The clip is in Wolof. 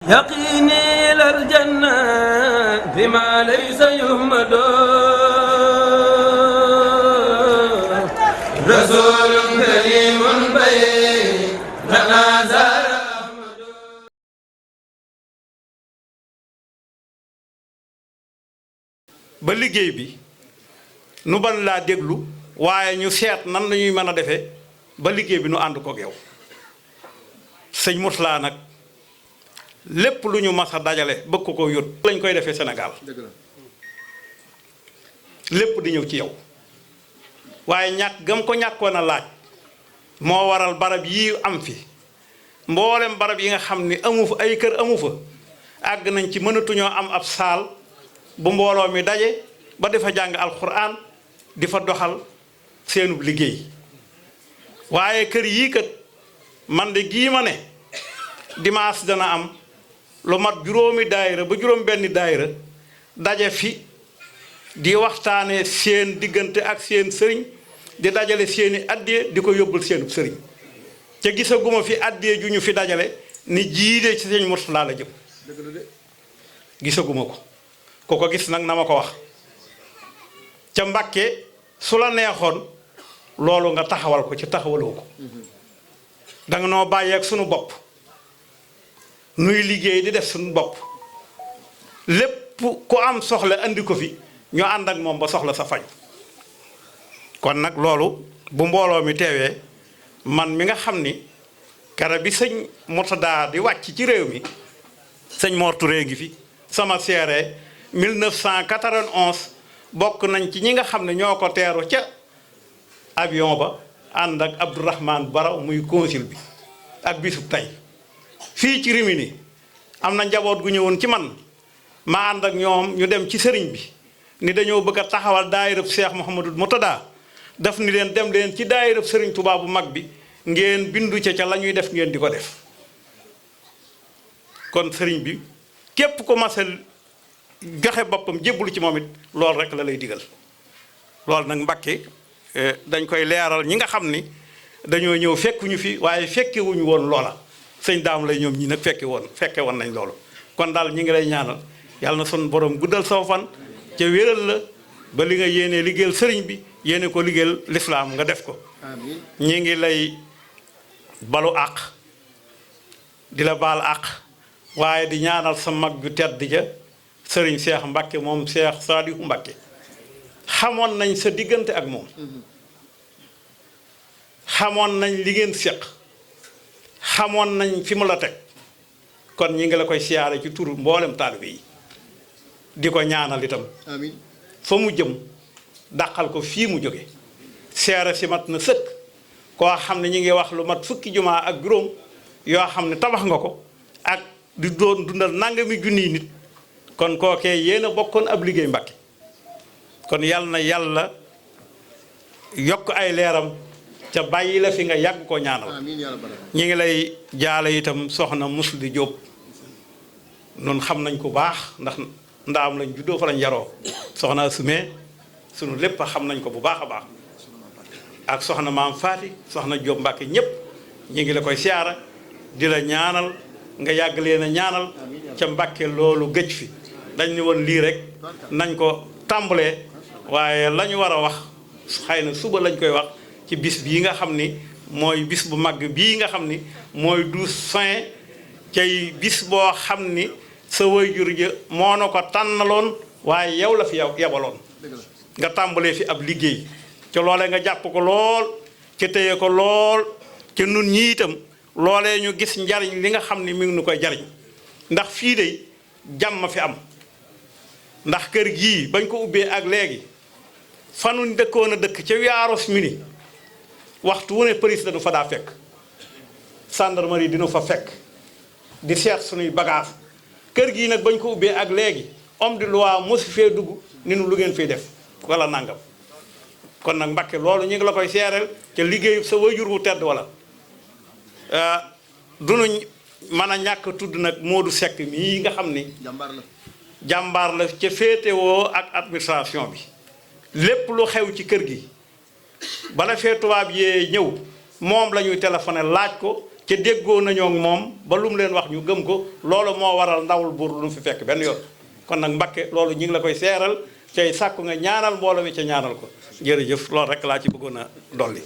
يقيني إلى الجنة بما ليس يهمد رسول كريم بين تنازل ba liggéey bi nu ban laa déglu waaye ñu seet nan la ñuy mën a defee ba liggéey bi nu ànd koog yow sëñ Mourtala nag lépp lu ñu mas a dajale bëgg ko yót lañ koy defee Sénégal lépp di ñëw ci yow waaye ñàkk gam ko ñàkkoon a laaj moo waral barab yi am fi mboolem barab yi nga xam ni amu fa ay kër amu fa àgg nañ ci mënatuñoo am ab saal bu mbooloo mi daje ba dafa jàng alxuraan di fa doxal seenub liggéey waaye kër yii kat man de gii ma ne dimanche dana am lu mat juróomi daayira ba juróom benn daayira daje fi di waxtaane seen diggante ak seen sëriñ di dajale seeni addiye di ko yóbbul seenub sëriñ ca gisaguma fi addiye ju ñu fi dajale ni jiide ci sëñ Mourtala la jëm gisaguma ko ko gis nag na ma ko wax ca Mbàkke su la neexoon loolu nga taxawal ko ci taxawaloo ko danga noo bàyyeeg sunu bopp nuy liggéey di def suñu bopp lépp ku am soxla andi ko fi ñu ànd ak moom ba soxla sa faj kon nag loolu bu mbooloo mi teewee man mi nga xam ni kara bi sëñ Mourtada di wàcc ci réew mi sëñ Mor Touré ngi fi sama seere 1991 bokk nañ ci ñi nga xam ne ñoo ko teeru ca avion ba ànd ak Abdourahmane Baraw muy consul bi ak bisub tey fii ci Rimini am na njaboot gu ñëwoon ci man ma ànd ak ñoom ñu dem ci sëriñ bi ni dañoo bëgg a taxawal daayirab Cheikh Mouhamadou Mourtada daf ni leen dem leen ci daayirab sëriñ Touba bu mag bi ngeen bindu ca la ñuy def ngeen di ko def kon sëriñ bi képp ko masal joxe boppam jébbalu ci moom it loolu rek la lay digal loolu nag Mbàkke dañ koy leeral ñi nga xam ni dañoo ñëw fekkuñu fi waaye fekkewuñu woon loola sëñ daam lay ñoom ñi nag fekke woon nañ loolu kon daal ñi ngi lay ñaanal yàlla na sun borom guddal saw fan ca wéral la ba li nga yéenee liggéeyal sëriñ bi yéene ko liggéeyal lislaam nga def ko ñi ngi lay balu àq di la baal àq waaye di ñaanal sa mag ju tedd ja sëriñ Cheikh Mbacke moom Cheikh Saliou Mbacke xamoon nañ sa diggante ak moom xamoon nañ li ngeen séq xamoon nañ fi mu la teg kon ñi ngi la koy siyaare ci turu mboolem taalibe yi di ko ñaanal itam amiin fa mu jëm dàqal ko fii mu jóge seere si mat na sëkk koo xam ne ñi ngi wax lu mat fukki jumaa ak juróom yoo xam ne tabax nga ko ak di doon dundal nangami junniy nit kon kookee yéen a bokkoon ab liggéey Mbàkke kon yal na yàlla yokk ay leeram ca bàyyi la fi nga yàgg ko ñaanal ñi ngi lay jaale itam soxna Musli Jóob nun xam nañ ko baax ndax ndaam lañ juddoo fa lañ yaroo soxna Sumee sunu lépp xam nañ ko bu baax a baax ak soxna maam Faati soxna Jóob Mbàkke ñépp ñi ngi la koy siyaara di la ñaanal nga yàgg leen a ñaanal ca Mbàkke loolu gëj fi dañ ni woon lii rek nañ ko tàmbalee waaye la ñu war a wax xëy na suba lañ koy wax ci bis bii nga xam ni mooy bis bu mag bii nga xam ni mooy 12 juin cay bis boo xam ni sa waajur ja moo na ko tànnaloon waaye yow la fi yabaloon nga tàmbalee fi ab liggéey ca loolee nga jàpp ko lool ca téye ko lool ca nun ñi itam loolee ñu gis njariñ li nga xam ni mi ngi nu koy jariñ ndax fii de jàmm fi am ndax kër gii bañ ko ubbee ak léegi fanuñ dëkkoon a dëkk ca Yaaros Mini waxtu wu ne police dañu fa daa fekk gendarmerie dina fa fekk di seet suñuy bagage kër gii nag bañ ko ubbee ak léegi homme de loi mosu fee dugg ni nu lu ngeen fiy def wala nangam kon nag Mbàkke loolu ñu ngi la koy seereel ca liggéeyu sa wajur wu tedd wala dunuñ mën a ñàkk tudd nag Modou Seck mii nga xam ni jàmbaar la ca féetewoo ak administration bi lépp lu xew ci kër gi bala fee tubaab yee ñëw moom la ñuy téléphoné laaj ko ca déggoo nañoo ak moom ba lu mu leen wax ñu gëm ko loolu moo waral ndawul buur lu mu fi fekk benn yoon kon nag Mbàkke loolu ñu ngi la koy seeral cay sàkku nga ñaanal mbooloo mi ca ñaanal ko jërëjëf loolu rek laa ci bëggoon a dolli